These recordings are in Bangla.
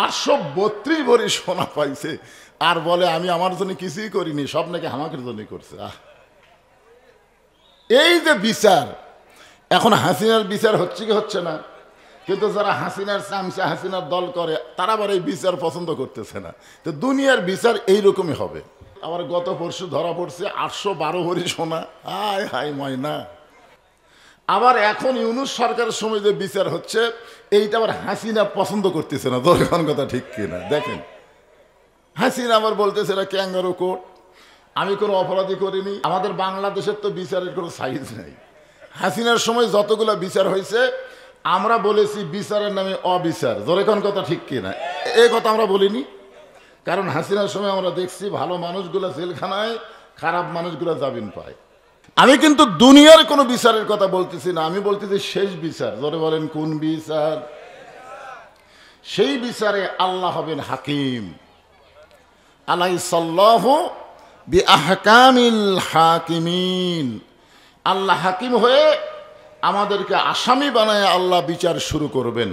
832 ভরি সোনা পাইছে, আর বলে আমি আমার জন্য কিছুই করিনি, সব নাকি আমাকে জন্যই করছে। এই যে বিচার, এখন হাসিনার বিচার হচ্ছে কি হচ্ছে না? কিন্তু যারা হাসিনার চামচা, হাসিনার দল করে, তারা আবার এই বিচার পছন্দ করতেছে না। তো দুনিয়ার বিচার এইরকমই হবে। আবার গত পরশু ধরা পড়ছে 812 ভরি সোনা। হায় হায় ময়না। আবার এখন ইউনূস সরকারের সময় যে বিচার হচ্ছে, এইটা আবার হাসিনা পছন্দ করতেছে না। দরকার কথা ঠিক কিনা দেখেন। হাসিনা আবার বলতেছে না ক্যাঙ্গারু কোর্ট, আমি কোনো অপরাধী করিনি। আমাদের বাংলাদেশের তো বিচারের কোনো সাইজ নাই। হাসিনার সময় যতগুলো বিচার হয়েছে, আমরা বলেছি বিচারের নামে অবিচার। দরকার কথা ঠিক কিনা এই কথা আমরা বলিনি। কারণ হাসিনার সময় আমরা দেখছি ভালো মানুষগুলো জেলখানায়, খারাপ মানুষগুলো জামিন পায়। আমি কিন্তু দুনিয়ার কোনো বিচারের কথা বলতেছি না, আমি বলতেছি শেষ বিচার। ধরে বলেন কোন বিচার? সেই বিচারে আল্লাহ হবেন হাকিম। আলাইসাল্লাহু বিআহকামিল হাকিমিন। আল্লাহ হাকিম হয়ে আমাদেরকে আসামি বানায় আল্লাহ বিচার শুরু করবেন।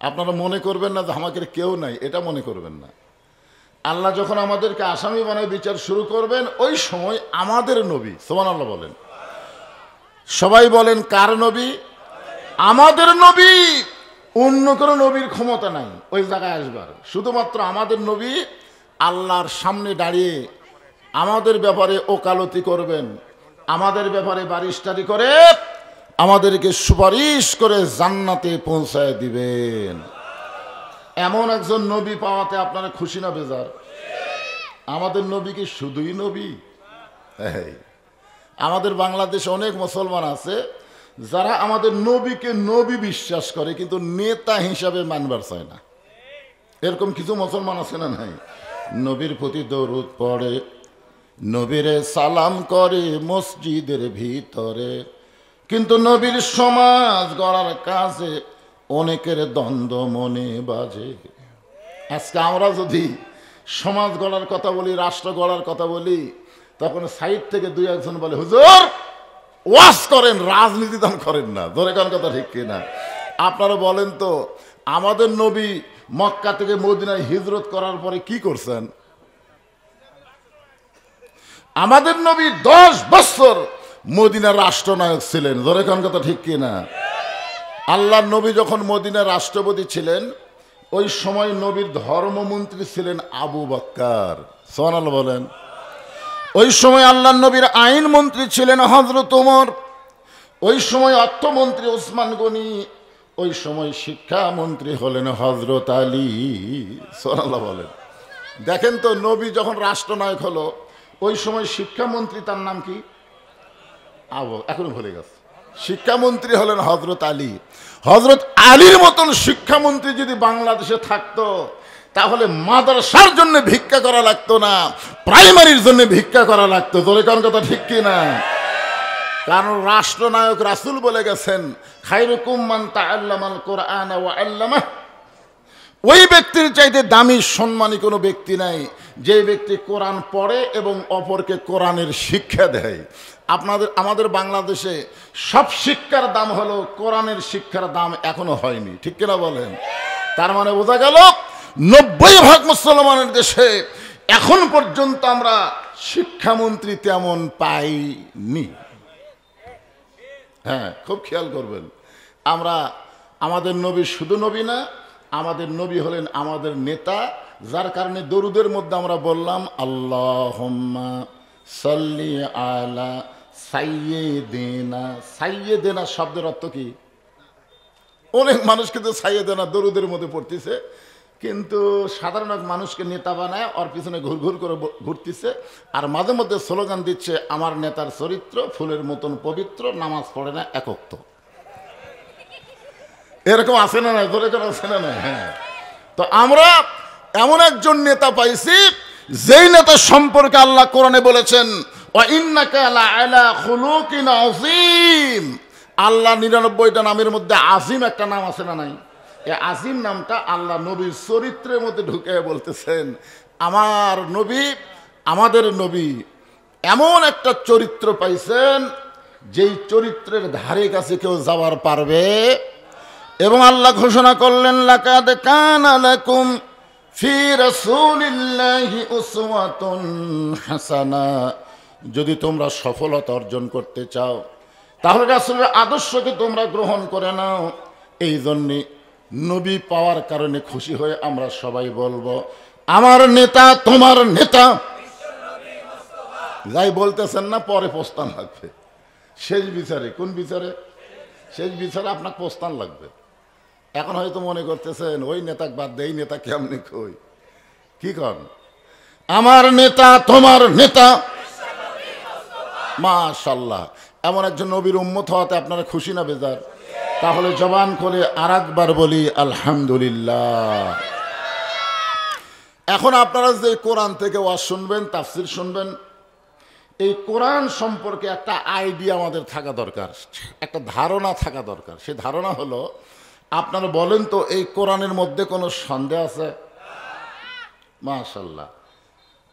আপনারা মনে করবেন না যে আমাদের কেউ নাই, এটা মনে করবেন না। আল্লাহ যখন আমাদেরকে আসামি বানায় বিচার শুরু করবেন, ওই সময় আমাদের নবী, সুবহানাল্লাহ বলেন, সবাই বলেন কার নবী? আমাদের নবী। অন্য কোনো নবীর ক্ষমতা নাই ওই জায়গায় আসবার। শুধুমাত্র আমাদের নবী আল্লাহর সামনে দাঁড়িয়ে আমাদের ব্যাপারে ওকালতি করবেন, আমাদের ব্যাপারে বারিশটারি করে আমাদেরকে সুপারিশ করে জান্নাতে পৌঁছায় দিবেন। এমন একজন নবী পাওয়াতে আপনারা খুশি না বেজার? আমাদের নবী কি শুধুই নবী? আমাদের বাংলাদেশে অনেক মুসলমান আছে যারা আমাদের নবীকে নবী বিশ্বাস করে, কিন্তু নেতা হিসাবে মানবার চায় না। এরকম কিছু মুসলমান আছে না নাই? নবীর প্রতি দরুদ পড়ে, নবীরে সালাম করে মসজিদের ভিতরে, কিন্তু নবীর সমাজ গড়ার কাজে অনেকের দ্বন্দ্ব মনে বাজে। আজকে আমরা যদি সমাজ গড়ার কথা বলি, রাষ্ট্র গড়ার কথা বলি, তখন সাইড থেকে দুই একজন বলে হুজুর ওয়াজ করেন, রাজনীতি দান করেন না। ধরে কোন কথা ঠিক কিনা? আপনারা বলেন তো, আমাদের নবী মক্কা থেকে মদিনায় হিজরত করার পরে কি করছেন? আমাদের নবী 10 বছর মদিনার রাষ্ট্রনায়ক ছিলেন। ধরে কোন কথা ঠিক কিনা? আল্লাহর নবী যখন মদিনার রাষ্ট্রপতি ছিলেন, ওই সময় নবীর ধর্মমন্ত্রী ছিলেন আবু বকর। সুবহানাল্লাহ বলেন। ওই সময় আল্লাহর নবীর আইন মন্ত্রী ছিলেন হযরত ওমর। ওই সময় অর্থমন্ত্রী ওসমান গনি। ওই সময় শিক্ষামন্ত্রী হলেন হযরত আলী। সুবহানাল্লাহ বলেন। দেখেন তো, নবী যখন রাষ্ট্রনায়ক হলো, ওই সময় শিক্ষামন্ত্রী তার নাম কি? এখন ভুলে গেছে। শিক্ষামন্ত্রী হলেন হযরত আলী। হযরত আলীর মতন শিক্ষামন্ত্রী যদি বাংলাদেশে থাকতো, তাহলে মাদ্রাসার জন্য ভিক্ষা করা লাগতো না, প্রাইমারির জন্য ভিক্ষা করা লাগতো। তোর কোন কথা ঠিক কিনা? কারণ রাষ্ট্রনায়ক রাসূল বলে গেছেন, খায়রুকুম মান তাআল্লামাল কুরআন ওয়া আল্লামাহ। ওই ব্যক্তির চাইতে দামি সম্মানী কোনো ব্যক্তি নাই যে ব্যক্তি কোরআন পড়ে এবং অপরকে কোরআনের শিক্ষা দেয়। আমাদের বাংলাদেশে সব শিক্ষার দাম হলো, কোরআনের শিক্ষার দাম এখনো হয়নি। ঠিক কিনা বলেন? তার মানে বোঝা গেল 90% মুসলমানের দেশে এখন পর্যন্ত আমরা শিক্ষামন্ত্রী তেমন পাইনি। হ্যাঁ, খুব খেয়াল করবেন। আমাদের নবী শুধু নবী না, আমাদের নবী হলেন আমাদের নেতা, যার কারণে দরুদের মধ্যে আমরা বললাম আল্লাহুম্মা সাল্লি আলা সাইয়্যিদিনা। সাইয়্যিদিনা শব্দের অর্থ কি? অনেক মানুষ কিন্তু সাইয়্যিদিনা দরুদের মধ্যে পড়তেছে, কিন্তু সাধারণ মানুষকে নেতা বানায় ওর পিছনে ঘুরঘুর করে ঘুরতেছে, আর মাঝে মধ্যে স্লোগান দিচ্ছে আমার নেতার চরিত্র ফুলের মতন পবিত্র, নামাজ পড়ে না এক ওয়াক্ত। এরকম আছে না? নাই ধরে করে আছে না? নাই। হ্যাঁ, তো আমরা এমন একজন নেতা পাইছি যেই নেতা সম্পর্কে আল্লাহ কোরআনে বলেছেন ওয়া ইন্নাকা লাআলা খুলুকিন আযীম। আল্লাহ 99টা নামের মধ্যে আজিম একটা নাম আছে না? নাই। এই আজিম নামটা আল্লাহ নবীর চরিত্রের মধ্যে ঢুকে বলতেছেন, আমার নবী, আমাদের নবী এমন একটা চরিত্র পাইছেন যেই চরিত্রের ধারে কাছে কেউ যাওয়ার পারবে এবং আল্লাহ ঘোষণা করলেন লাকাদ কানা লাকুম ফি রাসূলিল্লাহি উসওয়াতুন হাসানা, যদি তোমরা সফলতা অর্জন করতে চাও তাহলে রাসূলের আদর্শকে তোমরা গ্রহণ করে নাও। এই জন্যে নবী পাওয়ার কারণে খুশি হয়ে আমরা সবাই বলবো আমার নেতা তোমার নেতা। যাই বলতেছেন না পরে প্রস্থান লাগবে শেষ বিচারে। কোন বিচারে? শেষ বিচারে আপনাকে প্রস্থান লাগবে। এখন হয়তো মনে করতেছেন ওই নেতা বাদ দেই, নেতা কেমনি কই কি কন? আমার নেতা তোমার নেতা। মাশাআল্লাহ, এমন একজন নবীর উম্মত হওয়াতে আপনারা খুশি না বেজার? তাহলে জবান করে আরেকবার বলি আলহামদুলিল্লাহ। এখন আপনারা যে কোরআন থেকে ওয়াজ শুনবেন, তাফসির শুনবেন, এই কোরআন সম্পর্কে একটা আইডিয়া আমাদের থাকা দরকার, একটা ধারণা থাকা দরকার। সে ধারণা হলো, আপনারা বলেন তো এই কোরআনের মধ্যে কোনো সন্দেহ আছে? মাশাআল্লাহ,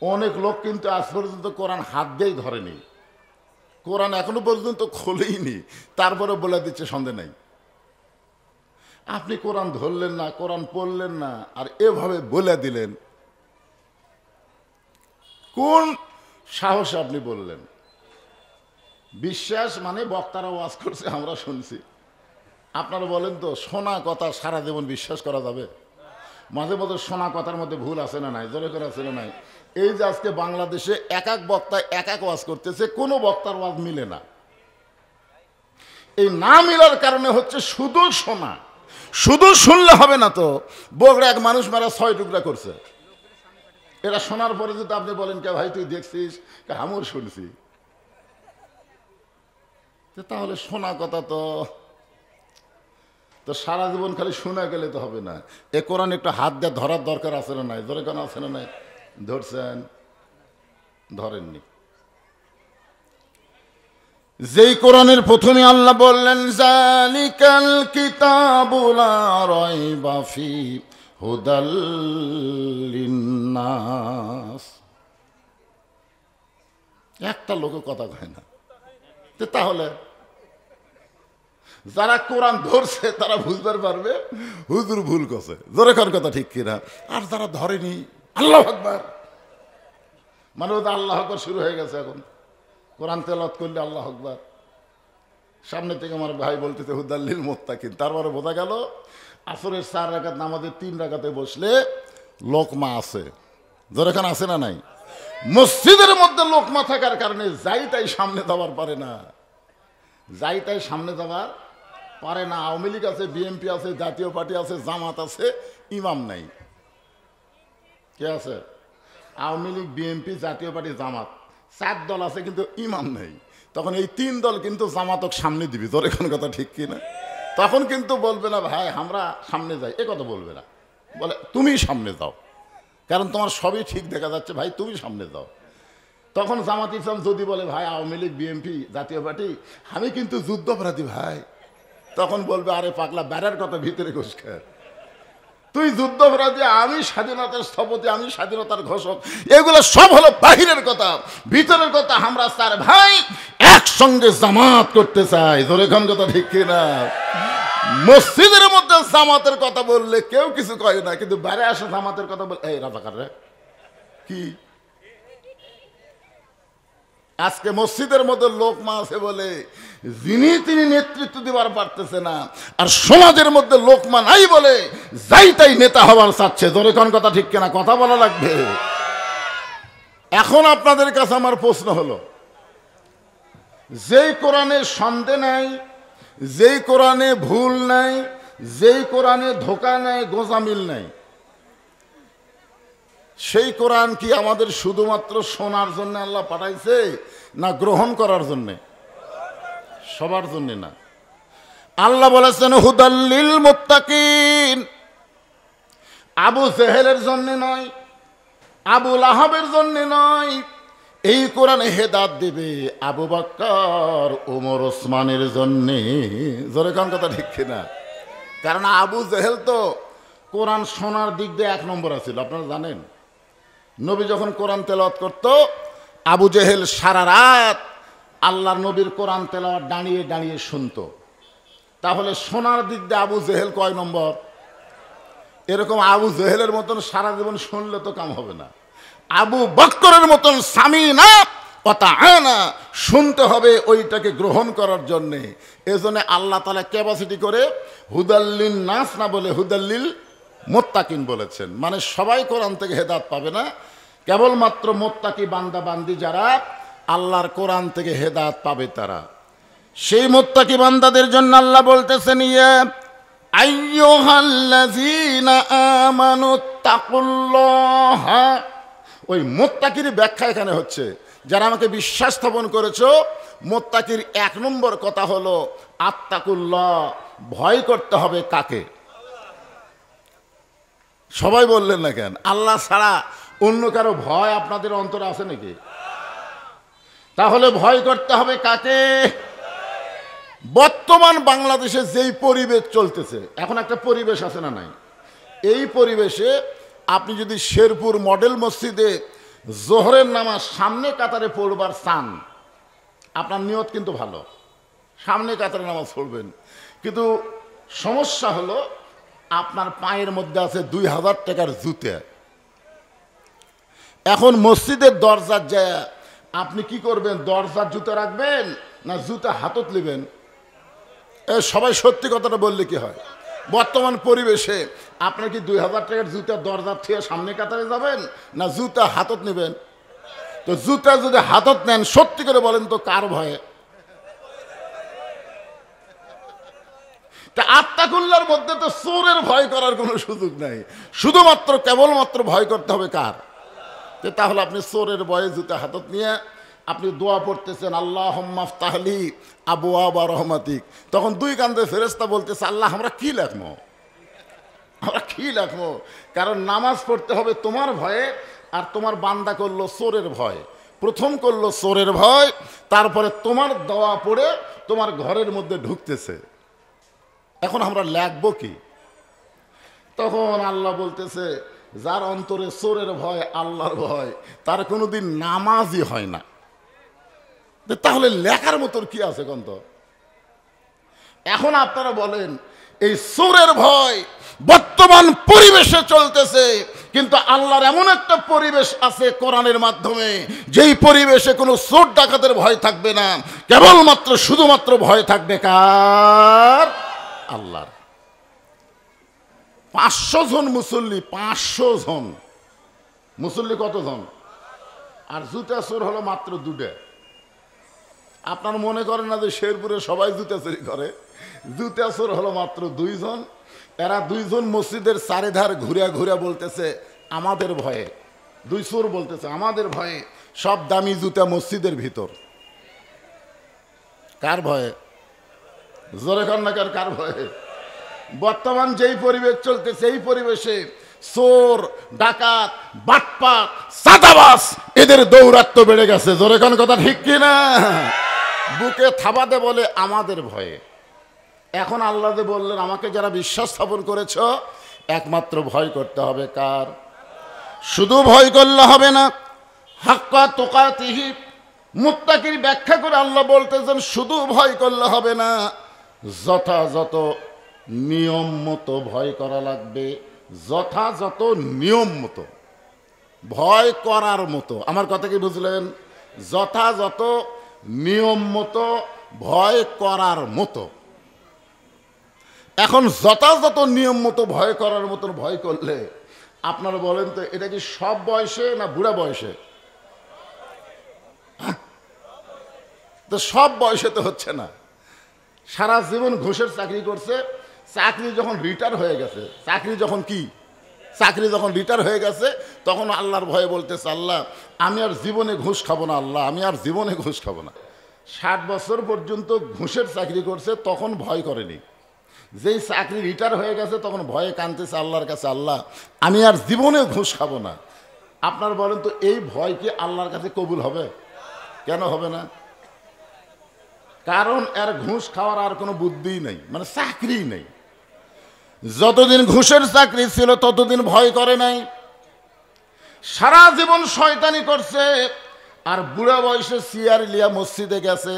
অনেক লোক কিন্তু আজ পর্যন্ত কোরআন হাত দিয়েই ধরেনি, কোরআন এখনো পর্যন্ত খোলেইনি, তারপরে বলে দিচ্ছে সন্দেহ নাই। আপনি কোরআন ধরলেন না, কোরআন পড়লেন না, আর এভাবে বলে দিলেন, কোন সাহসে আপনি বললেন? বিশ্বাস মানে বক্তারা ওয়াজ করছে আমরা শুনছি। আপনারা বলেন তো শোনা কথা সারা জীবন বিশ্বাস করা যাবে? মাঝে মধ্যে শোনা কথার মধ্যে ভুল আছে না নাই? জোরে করে আছে না নাই? এই যে আজকে বাংলাদেশে এক এক বক্তা এক এক ওয়াজ করতেছে, কোনো বক্তার ওয়াজ মিলে না। এই না মিলার কারণে হচ্ছে শুধু শোনা, শুধু শুনলে হবে না তো। বগড়া এক মানুষ মারা 6 টুকরা করছে, এরা শোনার পরে যদি আপনি বলেন কে ভাই তুই দেখছিস, আমিও শুনছি, তাহলে শোনা কথা তো সারা জীবন খালি শোনা গেলে তো হবে না। এ কোরআন একটু হাত দিয়ে ধরার দরকার আছে না নাই? ধরে কেন আছে না নাই? ধরছেন? ধরেননি। যেই কোরআনের প্রথমে আল্লাহ বললেন যালিকাল কিতাবু লা রাইবা ফি হুদাল লিন্নাস, একটা লোক কথা কয় না। তাহলে যারা কোরআন ধরছে তারা বুঝতে পারবে হুজুর ভুল করছে, জোরে কার কথা ঠিক কিনা। আর যারা ধরেনি, আল্লাহু আকবার মানে ওদের আল্লাহু আকবার শুরু হয়ে গেছে। এখন কোরআন তেলাওয়াত করলে আল্লাহু আকবার, সামনে থেকে আমার ভাই বলতেছে হুদাল্লিল মুত্তাকিন, তারপরে বোঝা গেল আসরের 4 রাকাত নামাজের 3 রাকাতে বসলে লোকমা আছে। জোরে কান আছে না নাই? মসজিদের মধ্যে লোকমা থাকার কারণে যাই তাই সামনে যাওয়ার পারে না, যাই তাই সামনে যাওয়ার পারে না। আওয়ামী লীগ আছে, বিএনপি আছে, জাতীয় পার্টি আছে, জামাত আছে, ইমাম নাই। কে আছে? আওয়ামী লীগ, বিএনপি, জাতীয় পার্টি, জামাত, 4 দল আছে কিন্তু ইমাম নেই। তখন এই 3 দল কিন্তু জামাতক সামনে দিবি, তোর এখন কথা ঠিক কিনা? তখন কিন্তু বলবে না ভাই আমরা সামনে যাই, এ কথা বলবে না, বলে তুমি সামনে যাও, কারণ তোমার সবই ঠিক দেখা যাচ্ছে, ভাই তুমি সামনে যাও। তখন জামাত ইসলাম যদি বলে ভাই আওয়ামী লীগ, বিএনপি, জাতীয় পার্টি আমি কিন্তু যুদ্ধাপরাধী ভাই, তখন বলবে আরে পাগলা বেড়ার কথা ভিতরে ঘুষ খায়, তুই যুদ্ধাপরাধী, আমি স্বাধীনতার স্থপতি, আমি স্বাধীনতার ঘোষক, এগুলো সব হলো বাহিরের কথা, ভিতরের কথা আমরা 4 ভাই একসঙ্গে জামাত করতে চাই। জোরে খান কথা ঠিক কিনা? মসজিদের মধ্যে জামাতের কথা বললে কেউ কিছু কয় না, কিন্তু বাইরে আসে জামাতের কথা বলে এই রাজাকার রে কি। আজকে মসজিদের মধ্যে লোকমা আছে বলে যিনি তিনি নেতৃত্ব দিবার পারতেছে না, আর সমাজের মধ্যে লোকমা নাই বলে যাই তাই নেতা হবার চাচ্ছে। জোরে কোন কথা ঠিক কিনা? কথা বলা লাগবে। এখন আপনাদের কাছে আমার প্রশ্ন হলো, যেই কোরআনে সন্দেহ নাই, যেই কোরআনে ভুল নাই, যেই কোরআনে ধোঁকা নাই, গোজামিল নাই, সেই কোরআন কি আমাদের শুধুমাত্র শোনার জন্য আল্লাহ পাঠাইছে না গ্রহণ করার জন্য? সবার জন্য না। আল্লাহ বলেছেন হুদাল্লিল মুত্তাকিন, আবু জেহেলের জন্য নয়, আবু লাহাবের জন্য নয়, এই কোরআনে হেদায়েত দিবে আবু বকর, ওমর, ওসমানের জন্য। জোরে কোন কথা ঠিক কিনা? কারণ আবু জেহেল তো কোরআন শোনার দিক দিয়ে 1 নম্বর আছিল। আপনারা জানেন নবী যখন কোরআন তেলাওয়াত করত, আবু জেহেল সারা রাত আল্লাহর নবীর কোরআন তেলাওয়াত দাঁড়িয়ে দাঁড়িয়ে শুনত। তাহলে সোনার দিক দিয়ে আবু জেহেল কয় নম্বর? এরকম আবু জেহেলের মতন সারা জীবন শুনলে তো কাম হবে না। আবু বকরের মতন সামিনা কথা না শুনতে হবে, ওইটাকে গ্রহণ করার জন্যে। এজন্য আল্লাহ তাআলা ক্যাপাসিটি করে হুদাল্লিন নাস না বলে হুদাল্লিল মুত্তাকিন বলেছেন। মানে সবাই কোরআন থেকে হেদায়েত পাবে না, কেবলমাত্র মুত্তাকি বান্দা বান্দি যারা আল্লাহর কোরআন থেকে হেদায়েত পাবে তারা। সেই মুত্তাকি বান্দাদের জন্য আল্লাহ বলতেছেন, ইয়া আইয়ুহাল্লাযীনা আমানুত্তাকুল্লাহা। ওই মুত্তাকির ব্যাখ্যা এখানে হচ্ছে, যারা আমাকে বিশ্বাস স্থাপন করেছো, মুত্তাকির এক নম্বর কথা হলো আত্তাকুল্লাহ, ভয় করতে হবে কাকে? সবাই বললেন না কেন? আল্লাহ ছাড়া অন্য কারো ভয় আপনাদের অন্তরে আছে নাকি? তাহলে ভয় করতে হবে কাকে? বর্তমান বাংলাদেশে যেই পরিবেশ চলতেছে, এখন একটা পরিবেশ আছে না নাই? এই পরিবেশে আপনি যদি শেরপুর মডেল মসজিদে জোহরের নামাজ সামনে কাতারে পড়বার চান, আপনার নিয়ত কিন্তু ভালো, সামনে কাতারে নামাজ পড়বেন, কিন্তু সমস্যা হলো আপনার পায়ের মধ্যে আছে 2000 টাকার জুতা। এখন মসজিদের দরজার যায় আপনি কি করবেন? দরজার জুতা রাখবেন না জুতা হাতত নেবেন? সবাই সত্যি কথাটা বললে কি হয়? বর্তমান পরিবেশে আপনার কি 2000 টাকার জুতা দরজার থেকে সামনে কাতারে যাবেন না জুতা হাতত নেবেন? তো জুতা যদি হাতত নেন, সত্যি করে বলেন তো কার ভয়ে? তা আত্তাকুল্লাহর মধ্যে তো চোরের ভয় করার কোনো সুযোগ নাই, শুধুমাত্র কেবলমাত্র ভয় করতে হবে কার? তাহলে আপনি চোরের ভয়ে জুতা হাতত নিয়ে আপনি দোয়া পড়তেছেন, আল্লাহুম্মা ফতাহলি আবওয়াবা রহমাতিক। তখন দুই কান্দে ফেরেশতা বলতেছে, আল্লাহ আমরা কি লেখবো, আমরা কি লেখবো? কারণ নামাজ পড়তে হবে তোমার ভয়ে, আর তোমার বান্দা করলো চোরের ভয়। প্রথম করলো চোরের ভয়, তারপরে তোমার দোয়া পড়ে তোমার ঘরের মধ্যে ঢুকতেছে। এখন আমরা লেখবো কি? তখন আল্লাহ বলতেছে, যার অন্তরে চোরের ভয়, আল্লাহর ভয়, তার কোনোদিন নামাজই হয় না। তাহলে লেখার মতন কি আছে কন্ত? এখন আপনারা বলেন, এই চোরের ভয় বর্তমান পরিবেশে চলতেছে, কিন্তু আল্লাহর এমন একটা পরিবেশ আছে কোরআনের মাধ্যমে, যেই পরিবেশে কোনো চোর ডাকাতের ভয় থাকবে না, কেবলমাত্র শুধুমাত্র ভয় থাকবে কার? আল্লাহর। 500 জন মুসল্লি, 500 জন মুসল্লি কতজন? আর জুতা চোর হলো মাত্র 2টা। আপনার মনে করেন না যে শেরপুরে সবাই জুতা চুরি করে? জুতা চোর হলো মাত্র 2 জন। এরা 2 জন মসজিদের চারিধার ঘুরে ঘুরে বলতেছে আমাদের ভয়ে। 2 চোর বলতেছে আমাদের ভয়ে সব দামি জুতা মসজিদের ভিতর। কার ভয়ে? জোরে কর না, কার ভয়ে? বর্তমান যেই পরিবেশ চলতেছে, এই পরিবেশে চোর, ডাকাত, বাটপাত, সাদাবাস এদের দৌরাত্ম্য বেড়ে গেছে। জোরে কোন কথা ঠিক কিনা? বুকে থাবাতে বলে আমাদের ভয়ে। এখন আল্লাহ যে বললেন, আমাকে যারা বিশ্বাস স্থাপন করেছ, একমাত্র ভয় করতে হবে কার? শুধু ভয় করলে হবে না, হাক্কা তুকাতিহি। মুত্তাকির ব্যাখ্যা করে আল্লাহ বলতেছেন, শুধু ভয় করলে হবে না, যথাযথ নিয়ম মতো ভয় করা লাগবে। যথাযথ নিয়ম মতো ভয় করার মতো। আমার কথা কি বুঝলেন? যথাযথ নিয়ম মতো ভয় করার মতো। এখন যথাযথ নিয়ম মতো ভয় করার মতো ভয় করলে আপনারা বলেন তো, এটা কি সব বয়সে না বুড়া বয়সে? তো সব বয়সে তো হচ্ছে না। সারা জীবন ঘুষের চাকরি করছে, চাকরি যখন রিটায়ার হয়ে গেছে, চাকরি যখন রিটায়ার হয়ে গেছে, তখন আল্লাহর ভয়ে বলতেছে, আল্লাহ আমি আর জীবনে ঘুষ খাবো না, আল্লাহ আমি আর জীবনে ঘুষ খাবো না। 60 বছর পর্যন্ত ঘুষের চাকরি করছে, তখন ভয় করেনি। যেই চাকরি রিটায়ার হয়ে গেছে, তখন ভয়ে কাঁদতেছে আল্লাহর কাছে, আল্লাহ আমি আর জীবনে ঘুষ খাবো না। আপনার বলেন তো, এই ভয় কি আল্লাহর কাছে কবুল হবে? কেন হবে না? কারণ এর ঘুষ খাওয়ার আর কোনো বুদ্ধিই নেই, মানে চাকরি নেই। যতদিন ঘুষের চাকরি ছিল ততদিন ভয় করে নাই, সারা জীবন শয়তানি করছে, আর বুড়া বয়সে সিয়ার লিয়া মসজিদে গেছে।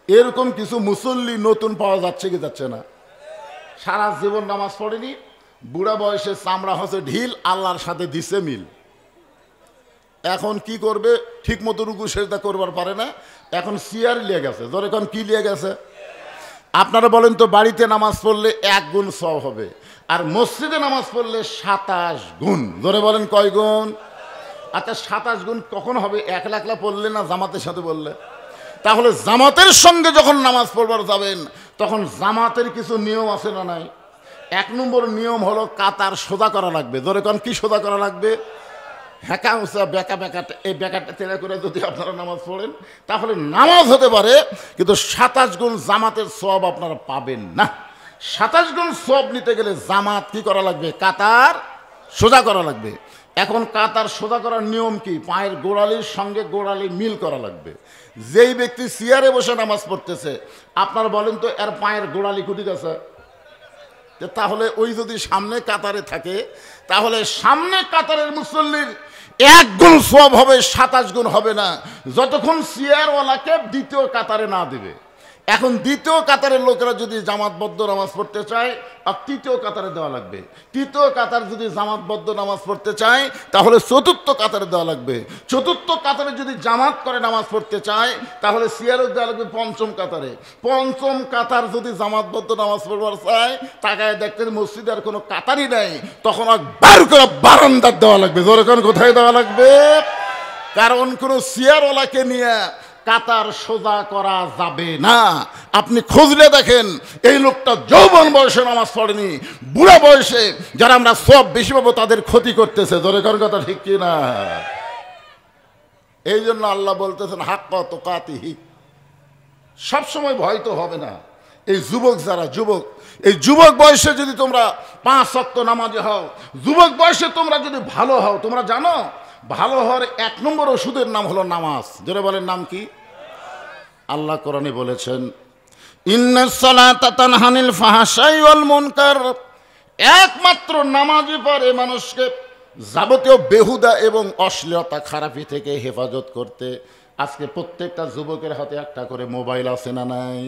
এরকম কিছু মুসল্লি নতুন পাওয়া যাচ্ছে কি যাচ্ছে না? সারা জীবন নামাজ পড়েনি, বুড়া বয়সে চামড়া হচ্ছে ঢিল, আল্লাহর সাথে দিছে মিল। এখন কি করবে? ঠিক মতো রুকু সেজদা করবার পারে না, এখন সিয়ার লিয়ে গেছে। ধরে এখন কি লিয়ে গেছে? আপনারা বলেন তো, বাড়িতে নামাজ পড়লে 1 গুণ সওয়াব হবে, আর মসজিদে নামাজ পড়লে 27 গুণ। ধরে বলেন কয় গুণ? আচ্ছা 27 গুণ কখন হবে? একলা একলা পড়লে না জামাতের সাথে বললে? তাহলে জামাতের সঙ্গে যখন নামাজ পড়বার যাবেন তখন জামাতের কিছু নিয়ম আছে না নাই? 1 নম্বর নিয়ম হলো কাতার সোজা করা লাগবে। ধরে কোন কি সোজা করা লাগবে? হ্যাঁকা উঁচা বেঁকা বেঁকাটা, এই বেঁকাটা তেড়ে করে যদি আপনারা নামাজ পড়েন তাহলে নামাজ হতে পারে, কিন্তু 27 গুণ জামাতের সওয়াব আপনারা পাবেন না। 27 গুণ সওয়াব নিতে গেলে জামাত কি করা লাগবে? কাতার সোজা করা লাগবে। এখন কাতার সোজা করার নিয়ম কি? পায়ের গোড়ালির সঙ্গে গোড়ালি মিল করা লাগবে। যেই ব্যক্তি চেয়ারে বসে নামাজ পড়তেছে, আপনারা বলেন তো এর পায়ের গোড়ালি কুটি গেছে? তাহলে ওই যদি সামনে কাতারে থাকে, তাহলে সামনে কাতারের মুসল্লির 1 গুণ সওয়াব হবে, 27 গুণ হবে না, যতক্ষণ চেয়ারওয়ালাকে দ্বিতীয় কাতারে না দিবে। এখন দ্বিতীয় কাতারের লোকেরা যদি জামাতবদ্ধ নামাজ পড়তে চায়, আর তৃতীয় কাতারে দেওয়া লাগবে। তৃতীয় কাতার যদি জামাতবদ্ধ নামাজ পড়তে চায় তাহলে চতুর্থ কাতারে দেওয়া লাগবে। চতুর্থ কাতারে যদি জামাত করে নামাজ পড়তে চায় তাহলে সিয়ারও দেওয়া লাগবে 5ম কাতারে। 5ম কাতার যদি জামাতবদ্ধ নামাজ পড়বার চায়, তাকায় দেখতেন মসজিদে আর কোনো কাতারই নেই, তখন বার করে বারান্দার দেওয়া লাগবে। যেরকম কোথায় দেওয়া লাগবে? কারণ কোনো সিয়ারওয়ালাকে নিয়ে কাতার সোজা করা যাবে না। আপনি খুঁজলে দেখেন এই লোকটা যৌবন বয়সে নামাজ পড়েনি, বুড়া বয়সে যারা আমরা সব বেশি পাবো তাদের ক্ষতি করতেছে। ধরে কোন কথা ঠিক কি না? এই জন্য আল্লাহ বলতেছেন হাক্কা তুকাতিহি, সবসময় ভয় তো হবে না। এই যুবক যারা যুবক, এই যুবক বয়সে যদি তোমরা 5 ওয়াক্ত নামাজি হও, যুবক বয়সে তোমরা যদি ভালো হও, তোমরা জানো ভালো হওয়ার 1 নম্বর ওষুধের নাম হলো নামাজ। জোরে বলেন নাম কি? আল্লাহ কোরআনে বলেছেন ইন্নাস সালাতা তানহা আনিল ফাহশাই ওয়াল মুনকার, একমাত্র নামাজই পারে মানুষকে যাবতীয় বেহুদা এবং অশ্লীলতা খারাপি থেকে হেফাজত করতে। আজকে প্রত্যেকটা যুবকের হাতে একটা করে মোবাইল আছে না নাই?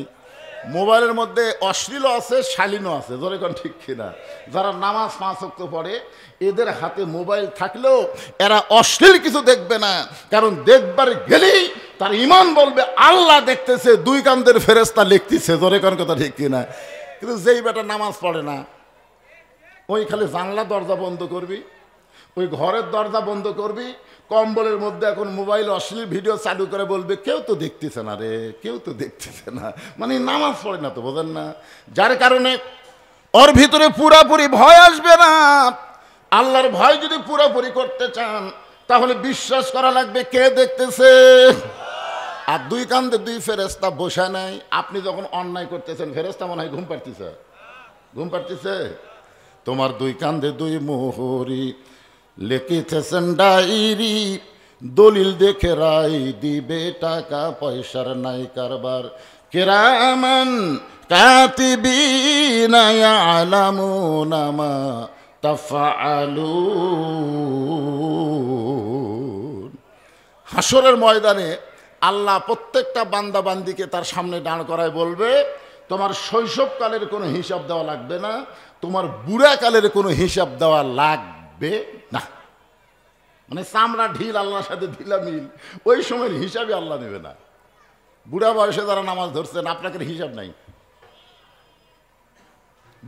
মোবাইলের মধ্যে অশ্লীলও আছে, শালীনও আছে। ধরে কোন ঠিক কিনা? যারা নামাজ 5 ওয়াক্ত পড়ে এদের হাতে মোবাইল থাকলেও এরা অশ্লীল কিছু দেখবে না, কারণ দেখবার গেলেই তার ইমান বলবে আল্লাহ দেখতেছে, 2 কান্দের ফেরেশতা লিখতেছে। ধরে কোন কথা ঠিক কিনা? কিন্তু যেই বেটা নামাজ পড়ে না, ওই খালি জানলা দরজা বন্ধ করবি, ওই ঘরের দরজা বন্ধ করবি, কম্বলের মধ্যে এখন মোবাইল অশ্লীল ভিডিও চালু করে বলবে কেউ তো দেখতেছে না রে, কেউ তো দেখতেছে না, মানে নামাজ পড়ে না তো, বোঝেন না? যার কারণে ওর ভিতরে পুরাপুরি ভয় আসবে না। আল্লাহর ভয় যদি পুরাপুরি করতে চান তাহলে বিশ্বাস করা লাগবে কে দেখতেছে। আর 2 কান্দে 2 ফেরেশতা বসে নাই। আপনি যখন অন্যায় করতেছেন ফেরেশতা মনে হয় ঘুম পাড়তেছে, ঘুম পাড়তেছে। তোমার 2 কান্দে 2 মোহরি লিখিতেছেন ডায়েরি, দলিল দেখে রায় দিবে, টাকা পয়সার নাই কারবার। কিরামান কাতিবিনা ইয়ালামুনা মা তাফআলুন। হাসরের ময়দানে আল্লাহ প্রত্যেকটা বান্দা বান্দিকে তার সামনে দাঁড় করায় বলবে তোমার শৈশবকালের কোনো হিসাব দেওয়া লাগবে না, তোমার বুড়াকালের কোনো হিসাব দেওয়া লাগবে না। মানে চামড়া ঢিল আল্লাহর সাথে ঢিলা মিল, ওই সময়ের হিসাবে আল্লাহ নেবে না। বুড়া বয়সে যারা নামাজ ধরছেন আপনাকে হিসাব নাই,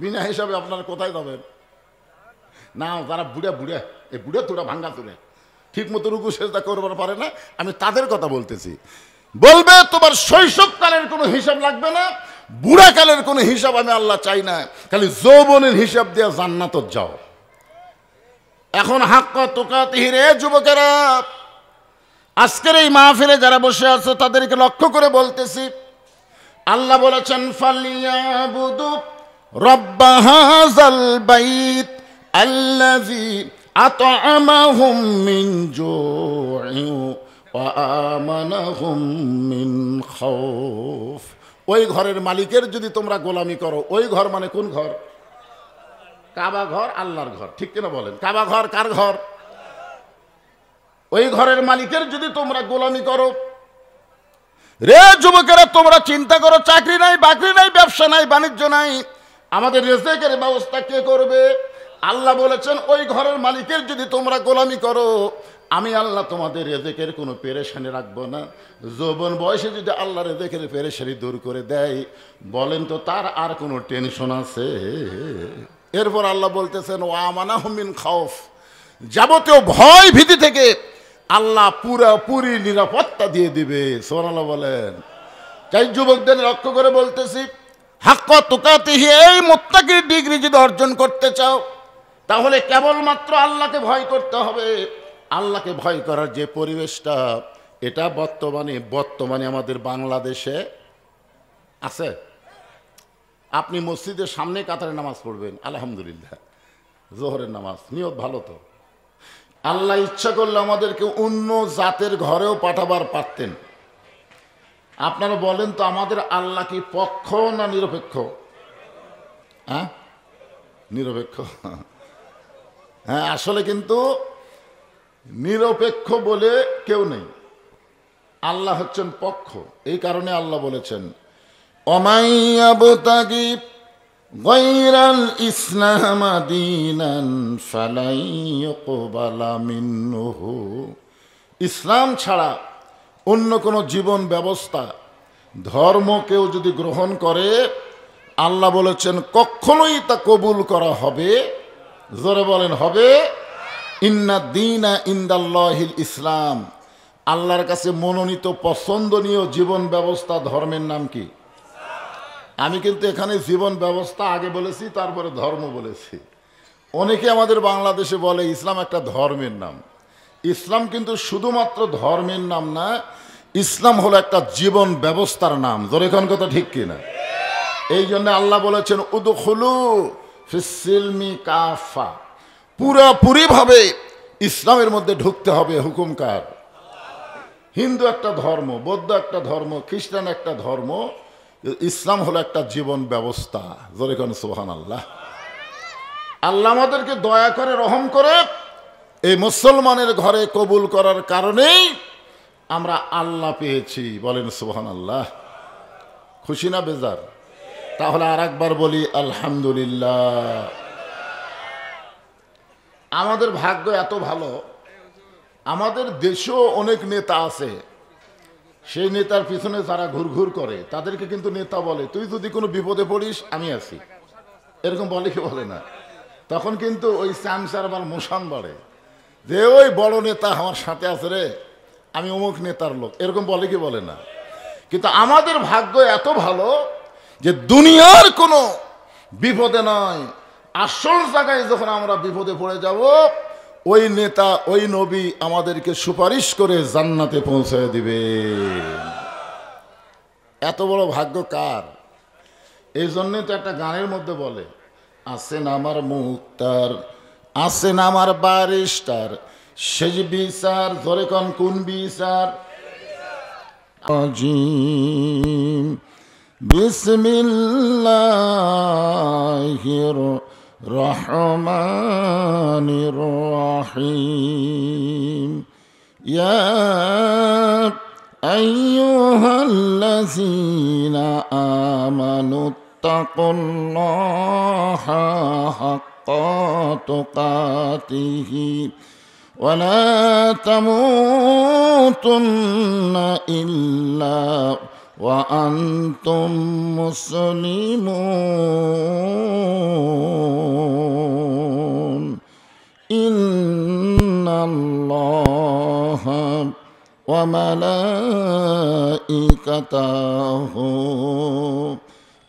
বিনা হিসাবে আপনারা কোথায় যাবেন? না, যারা বুড়া বুড়া, এই বুড়ে তোরা ভাঙ্গা তোরে ঠিক মতো রুকু সেজদা করবার পারে না, আমি তাদের কথা বলতেছি। বলবে তোমার শৈশবকালের কোনো হিসাব লাগবে না, বুড়াকালের কোনো হিসাব আমি আল্লাহ চাই না, খালি যৌবনের হিসাব দিয়ে জান্নাতত যাও। এখন হাক্কা তুকাতিহি রে যুবকেরা, আজকের এই মাহফিলে যারা বসে আছে তাদেরকে লক্ষ্য করে বলতেছি, আল্লাহ বলেছেন ফালিয়াবুদু রব্ব হাযাল বাইত আল্লাযী আত'আমাহুম মিন জু'ইন ওয়া আমানাহুম মিন খাউফ। ওই ঘরের মালিকের যদি তোমরা গোলামি করো, ওই ঘর মানে কোন ঘর? কাবা ঘর, আল্লাহর ঘর, ঠিক কিনা বলেন? কাবা ঘর কার ঘর? ওই ঘরের মালিকের যদি তোমরা গোলামি করো, রে যুবকেরা তোমরা চিন্তা করো, চাকরি নাই, বাকরি নাই, ব্যবসা নাই, বাণিজ্য নাই, আমাদের রিজিকের ব্যবস্থা কে করবে? আল্লাহ বলেছেন ওই ঘরের মালিকের যদি তোমরা গোলামি করো, আমি আল্লাহ তোমাদের রিজিকের কোনো পেরেশানি রাখবো না। যৌবন বয়সে যদি আল্লাহ রিজিকের পেরেশানি দূর করে দেয়, বলেন তো তার আর কোনো টেনশন আছে? এরপর আল্লাহ বলতেছেন ওয়া আমানাহুম মিন খাউফ, যাবতীয় ভয় ভীতি থেকে আল্লাহ পুরোপুরি নিরাপত্তা দিয়ে দিবে। সুবহানাল্লাহ বলেন। তাই যুবকদের লক্ষ্য করে বলতেছি, হাক্কা তুকাতিহি, এই মুত্তাকির ডিগ্রি যদি অর্জন করতে চাও, তাহলে কেবলমাত্র আল্লাহকে ভয় করতে হবে। আল্লাহকে ভয় করার যে পরিবেশটা, এটা বর্তমানে আমাদের বাংলাদেশে আছে। আপনি মসজিদের সামনে কাতারে নামাজ পড়বেন, আলহামদুলিল্লাহ, জোহরের নামাজ, নিয়ত ভালো তো। আল্লাহ ইচ্ছা করলে আমাদেরকে অন্য জাতের ঘরেও পাঠাবার পারতেন। আপনারা বলেন তো, আমাদের আল্লাহ কি পক্ষ না নিরপেক্ষ? হ্যাঁ, নিরপেক্ষ। হ্যাঁ, আসলে কিন্তু নিরপেক্ষ বলে কেউ নেই, আল্লাহ হচ্ছেন পক্ষ। এই কারণে আল্লাহ বলেছেন অমাইয়াবতাগি গায়রাল ইসলাম দীনান ফালাই ইউকবালা মিনহু, ইসলাম ছাড়া অন্য কোনো জীবন ব্যবস্থা, ধর্ম কেউ যদি গ্রহণ করে, আল্লাহ বলেছেন কখনোই তা কবুল করা হবে। জোরে বলেন হবে। ইন্না দীনা ইনদাল্লাহিল ইসলাম, আল্লাহর কাছে মনোনীত পছন্দনীয় জীবন ব্যবস্থা, ধর্মের নাম কি? আমি কিন্তু এখানে জীবন ব্যবস্থা আগে বলেছি, তারপরে ধর্ম বলেছি। অনেকে আমাদের বাংলাদেশে বলে ইসলাম একটা ধর্মের নাম। ইসলাম কিন্তু শুধুমাত্র ধর্মের নাম না, ইসলাম হলো একটা জীবন ব্যবস্থার নাম। ধরে কোন কথা ঠিক কিনা? এই জন্য আল্লাহ বলেছেন উদখুলু ফিস-সিলমি কাফা, পুরোপুরিভাবে ইসলামের মধ্যে ঢুকতে হবে। হুকুম কার? হিন্দু একটা ধর্ম, বৌদ্ধ একটা ধর্ম, খ্রিস্টান একটা ধর্ম, ইসলাম হলো একটা জীবন ব্যবস্থা। জোরে কোন সুবহানাল্লাহ। আল্লাহ আমাদেরকে দয়া করে, রহম করে এই মুসলমানের ঘরে কবুল করার কারণেই আমরা আল্লাহ পেয়েছি। বলেন সুবহানাল্লাহ। খুশি না বেজার? তাহলে আর একবার বলি আলহামদুলিল্লাহ। আমাদের ভাগ্য এত ভালো, আমাদের দেশেও অনেক নেতা আছে, সেই নেতার পিছনে যারা ঘুরঘুর করে তাদেরকে কিন্তু নেতা বলে তুই যদি কোনো বিপদে পড়িস আমি আছি, এরকম বলে কি বলে না? তখন কিন্তু ওই চামচার আবার মোশান বাড়ে যে ওই বড় নেতা আমার সাথে আছে রে, আমি অমুক নেতার লোক, এরকম বলে কি বলে না? কিন্তু আমাদের ভাগ্য এত ভালো যে দুনিয়ার কোনো বিপদে নয়, আসল জায়গায় যখন আমরা বিপদে পড়ে যাব, ওই নেতা, ওই নবী আমাদেরকে সুপারিশ করে জান্নাতে পৌঁছায় দিবে। এত বড় ভাগ্য কার? এই জন্যই তো একটা গানের মধ্যে বলে আছেন আমার মুক্তার, আছেন আমার বারিস্টার, সেজ বিচার। ধরে কোন বিচার? আজিম বিসমিল্লাহির রহমানির রহিম। ইয়া আইয়ুহাল্লাযীনা আমানু তাকুল্লাহা হাক্কা তুকাতিহি ওয়া লা তামুতুন্না ইল্লা ওয়া আনতুম মুসলিমুন। ইন্নাল্লাহা ওয়া মালাইকাতাহু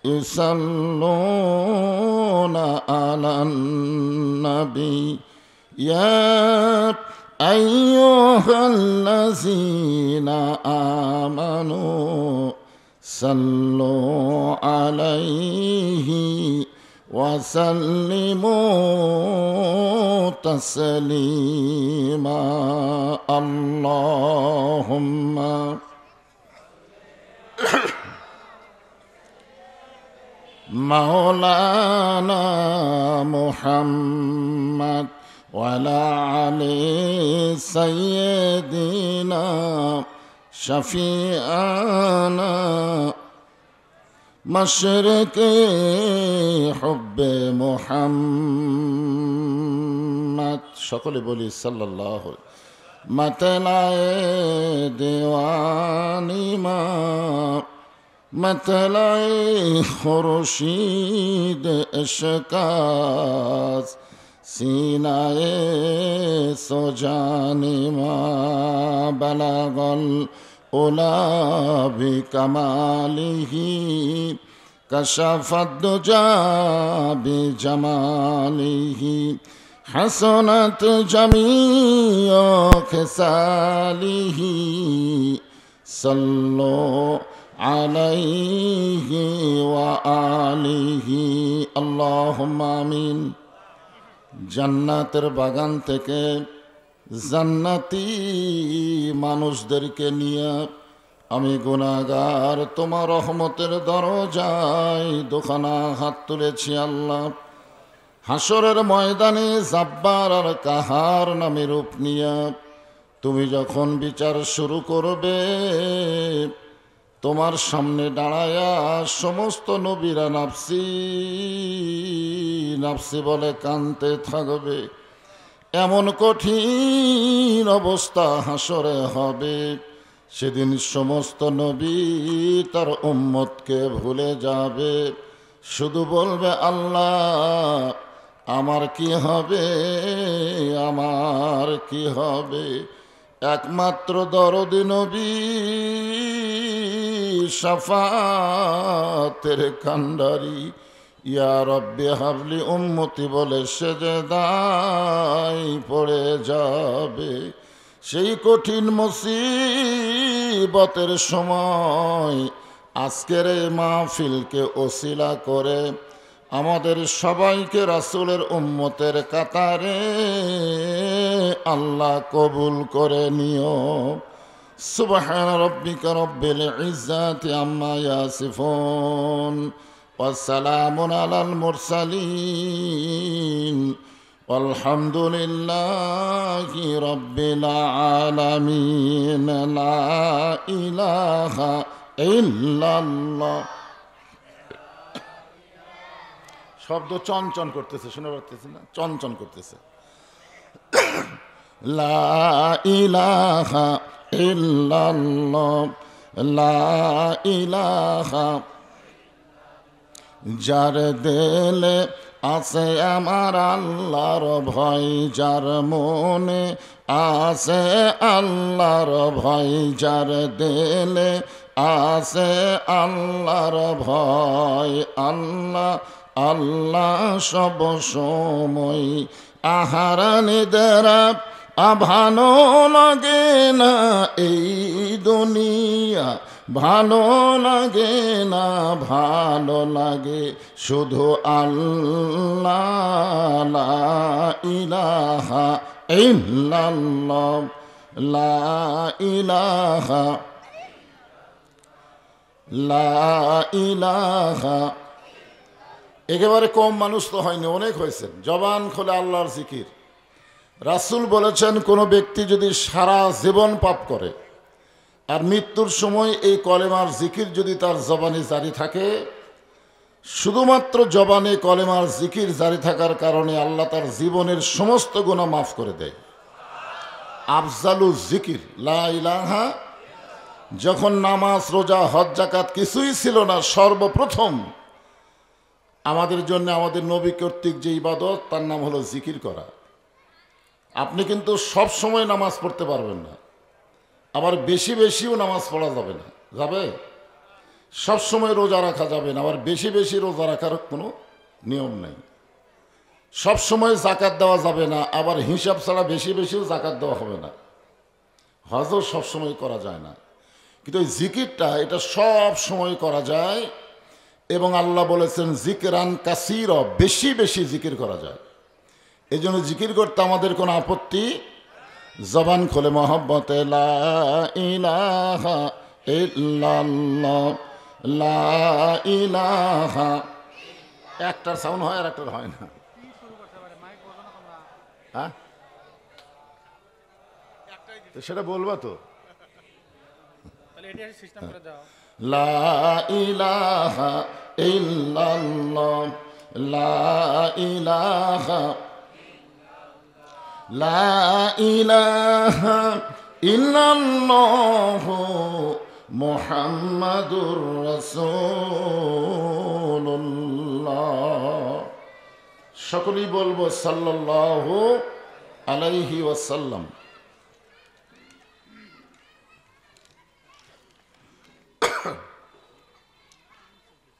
ইউসাল্লুনা আলান নবী ইয়া আইয়ুহাল্লাযীনা আমানু সাল্লু আলাইহি ওয়া সাল্লিমু তাসলিমা। আল্লাহুম্মা মাওলানা মুহাম্মদ ওয়া আলা আলি সাইয়্যিদিনা শাফিআনা मशरक़े हुब्बे मुहम्मद সকলে বলি সাল্লাল্লাহু मतलाए दीवानी माँ मतलाए खुर्शीद इश्क़ाज़ सीनाए सुजानी माँ बलगल उला भी कमालिही कशफ़त दुजा भी जमालिही हसनत जमीओ खिसालिही सल्लो अलैहि व आलिही अल्लाहुम्मा आमीन। জান্নাতের বাগান থেকে জান্নাতি মানুষদেরকে নিয়ে আমি গুনাহগার তোমার রহমতের দরজায় দুখানা হাত তুলেছি আল্লাহ। হাসরের ময়দানে জাব্বার আর কাহার নামে রূপ নিয়া তুমি যখন বিচার শুরু করবে, তোমার সামনে দাঁড়ায়া সমস্ত নবীরা নাফসি নাফসি বলে কাঁদতে থাকবে। এমন কঠিন অবস্থা হাসরে হবে, সেদিন সমস্ত নবী তার উম্মতকে ভুলে যাবে, শুধু বলবে আল্লাহ আমার কি হবে, আমার কি হবে। একমাত্র দরদি নবী শাফাতের কান্ডারি ইয়া রব্বি হাবলি উম্মতি বলে সেজদায় পড়ে যাবে। সেই কঠিন মুসিবতের সময় আজকের এই মাহফিলকে ওসিলা করে আমাদের সবাইকে রাসূলের উম্মতের কাতারে আল্লাহ কবুল করে নিও। সুবহান রাব্বিকা রব্বিল ইজ্জাতি আম্মা ইয়াসিফুন ওয়া সালামুন আলাল মুরসালিন ওয়ালহামদুলিল্লাহি রাব্বিল আলামিন। লা ইলাহা ইল্লাল্লাহ। শব্দ চনচন করতেছে, শুনে পারতেছে না? চনচন করতেছে। লা ইলাহা ইল্লাল্লাহ, লা ইলাহা। যার দিলে আছে আমার আল্লাহর ভয়, যার মনে আছে আল্লাহর ভয়, যার দিলে আছে আল্লাহর ভয়, আল্লাহ আল্লাহ সব সময়। আহারানিদেরা ভালো লাগে না এই দুনিয়া, ভালো লাগে না, ভালো লাগে শুধু আল্লাহ। লা ইলাহা ইল্লাল্লাহ, লা ইলাহা, লা ইলাহা। একেবারে কম মানুষ তো হয়নি, অনেক হয়েছেন। জবান খোলে আল্লাহর জিকির। রাসূল বলেছেন কোনো ব্যক্তি যদি সারা জীবন পাপ করে আর মৃত্যুর সময় এই কলেমার জিকির যদি তার জবানে জারি থাকে, শুধুমাত্র জবানে কলেমার জিকির জারি থাকার কারণে আল্লাহ তার জীবনের সমস্ত গুনাহ মাফ করে দেয়। আফজালু জিকির লা ইলাহা। যখন নামাজ রোজা হজ যাকাত কিছুই ছিল না, সর্বপ্রথম আমাদের জন্য আমাদের নবী কর্তৃক যে ইবাদত তার নাম হলো জিকির করা। আপনি কিন্তু সব সময় নামাজ পড়তে পারবেন না, আবার বেশি বেশিও নামাজ পড়া যাবে না। যাবে? সব সময় রোজা রাখা যাবে না, আবার বেশি বেশি রোজা রাখার কোনো নিয়ম নেই। সব সময় জাকাত দেওয়া যাবে না, আবার হিসাব ছাড়া বেশি বেশিও জাকাত দেওয়া হবে না। হজও সব সময় করা যায় না, কিন্তু এই জিকিরটা এটা সব সময় করা যায়। এবং আল্লাহ বলেছেন জিকরান কাসীর, বেশি বেশি জিকির করা যায়। এই জন্য জিকির করতে আমাদের কোনো আপত্তি। জবান খোলে মহব্বতে লা ইলাহা ইল্লাল্লাহ, লা ইলাহা। একটার সাউন্ড হয় আর একটার হয় না। হ্যাঁ, সেটা বলবা তো। লা ইলাহা ইল্লাল্লাহ, লা ইলাহা, লা ইলাহা ইল্লাল্লাহ মুহাম্মাদুর রাসূলুল্লাহ। সকলেই বলবো সাল্লাল্লাহু আলাইহি ওয়াসাল্লাম।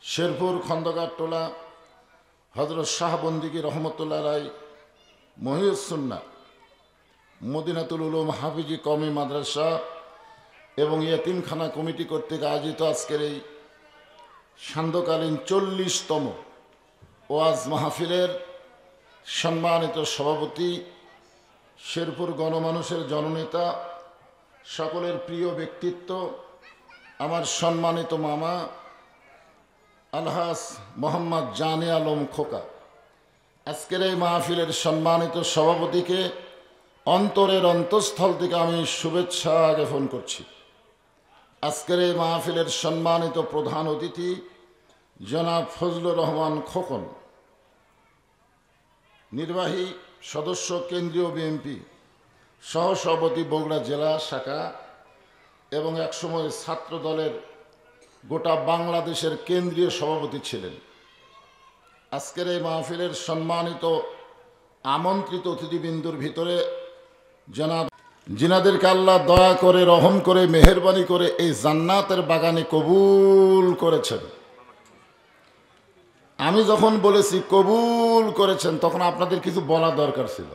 শেরপুর খন্দকার টোলা হযরত শাহ বন্দিগি রহমতুল্লাহ আলাইহি মহিউস সুন্নাহ মদিনাতুল উলুম হাফিজি কওমি মাদ্রাসা এবং ইয়েতিমখানা কমিটি কর্তৃক আয়োজিত আজকের এই সান্ধ্যকালীন 40তম ওয়াজ মাহফিলের সম্মানিত সভাপতি, শেরপুর গণমানুষের জননেতা, সকলের প্রিয় ব্যক্তিত্ব, আমার সম্মানিত মামা আলহাজ মোহাম্মদ জানে আলম খোকা, আজকের এই মাহফিলের সম্মানিত সভাপতিকে অন্তরের অন্তঃস্থল থেকে আমি শুভেচ্ছা জ্ঞাপন করছি। আজকের এই মাহফিলের সম্মানিত প্রধান অতিথি জনাব ফজলুর রহমান খোকন, নির্বাহী সদস্য কেন্দ্রীয় বিএনপি, সহসভাপতি বগুড়া জেলা শাখা এবং একসময় ছাত্র দলের গোটা বাংলাদেশের কেন্দ্রীয় সভাপতি ছিলেন। আজকের এই মাহফিলের সম্মানিত আমন্ত্রিত অতিথিবৃন্দুর ভিতরে জনাব জিনাদেরকে আল্লাহ দয়া করে, রহম করে, মেহেরবানি করে এই জান্নাতের বাগানে কবুল করেছেন। আমি যখন বলেছি কবুল করেছেন তখন আপনাদের কিছু বলা দরকার ছিল।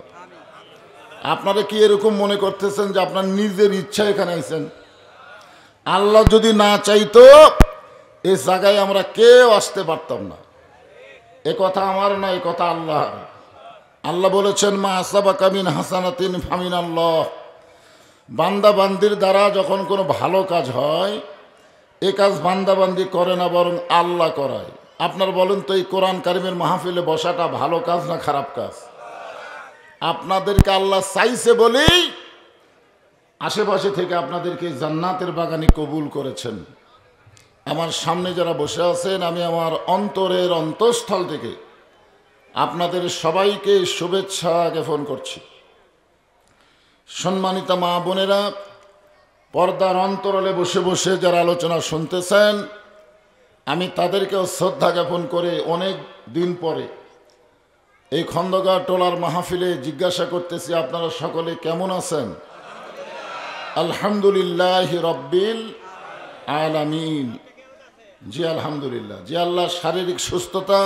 আপনারা কি এরকম মনে করতেছেন যে আপনার নিজের ইচ্ছা এখানে আইছেন? আল্লাহ যদি না চাইতো এই জায়গায় আমরা কেউ আসতে পারতাম না। এ কথা আমার না, এ কথা আল্লাহর। আল্লাহ বলেছেন, মা আসাবাকা মিন হাসানাতিন ফামিনাল্লাহ। বান্দা বান্দির দ্বারা যখন কোনো ভালো কাজ হয়, এ কাজ বান্দা বান্দি করে না, বরং আল্লাহ করায়। আপনার বলেন তো, এই কোরআন কারিমের মাহফিলে বসাটা ভালো কাজ না খারাপ কাজ? আপনাদেরকে আল্লাহ চাইছে বলেই আশেপাশে থেকে আপনাদেরকে জান্নাতের বাগানে কবুল করেছেন। আমার সামনে যারা বসে আছেন, আমি আমার অন্তরের অন্তঃস্থল থেকে আপনাদের সবাইকে শুভেচ্ছা জ্ঞাপন করছি। সম্মানিত মা বোনেরা, পর্দার অন্তরালে বসে বসে যারা আলোচনা শুনতেছেন, আমি তাদেরকেও শ্রদ্ধা জ্ঞাপন করে অনেক দিন পরে এই খন্দকার টোলার মাহফিলে জিজ্ঞাসা করতেছি, আপনারা সকলে কেমন আছেন? আলহামদুলিল্লাহ রব্বিল আলামিন। জি আলহামদুলিল্লাহ। জি আল্লাহ শারীরিক সুস্থতা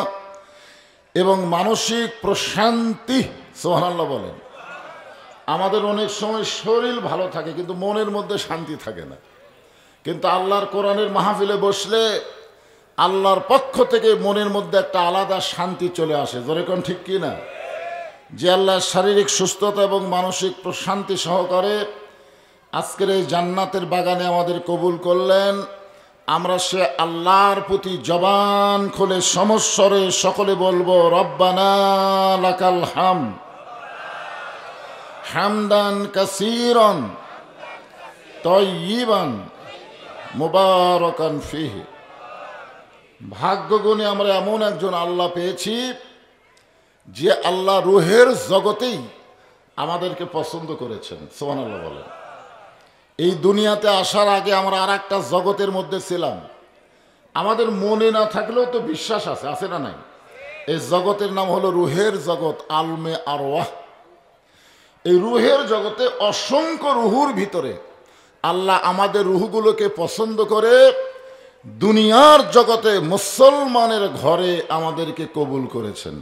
এবং মানসিক প্রশান্তি, সুবহানাল্লাহ বলেন। আমাদের অনেক সময় শরীর ভালো থাকে কিন্তু মনের মধ্যে শান্তি থাকে না। কিন্তু আল্লাহর কোরআনের মাহফিলে বসলে আল্লাহর পক্ষ থেকে মনের মধ্যে একটা আলাদা শান্তি চলে আসে। জোরে কোন ঠিক কি না? যে আল্লাহ শারীরিক সুস্থতা এবং মানসিক প্রশান্তি সহকারে আজকের এই জান্নাতের বাগানে আমাদের কবুল করলেন, আমরা সে আল্লাহর প্রতি জবান খুলে সমস্বরে সকলে বলবো, রব্বানা লাকাল হামদ হামদান কাসীরান তাইয়িবান মুবারাকান ফিহি। ভাগ্যগুণে আমরা এমন একজন আল্লাহ পেয়েছি যে আল্লাহ রুহের জগতেই আমাদেরকে পছন্দ করেছেন। সুবহানাল্লাহ বলেন। এই দুনিয়াতে আসার আগে আমরা আর একটা জগতের মধ্যে ছিলাম। আমাদের মনে না থাকলেও তো বিশ্বাস আছে, আছে না নাই? এই জগতের নাম হলো রুহের জগৎ, আলমে আরওয়াহ। এই রুহের জগতে অসংখ্য রুহুর ভিতরে আল্লাহ আমাদের রুহগুলোকে পছন্দ করে দুনিয়ার জগতে মুসলমানের ঘরে আমাদেরকে কবুল করেছেন।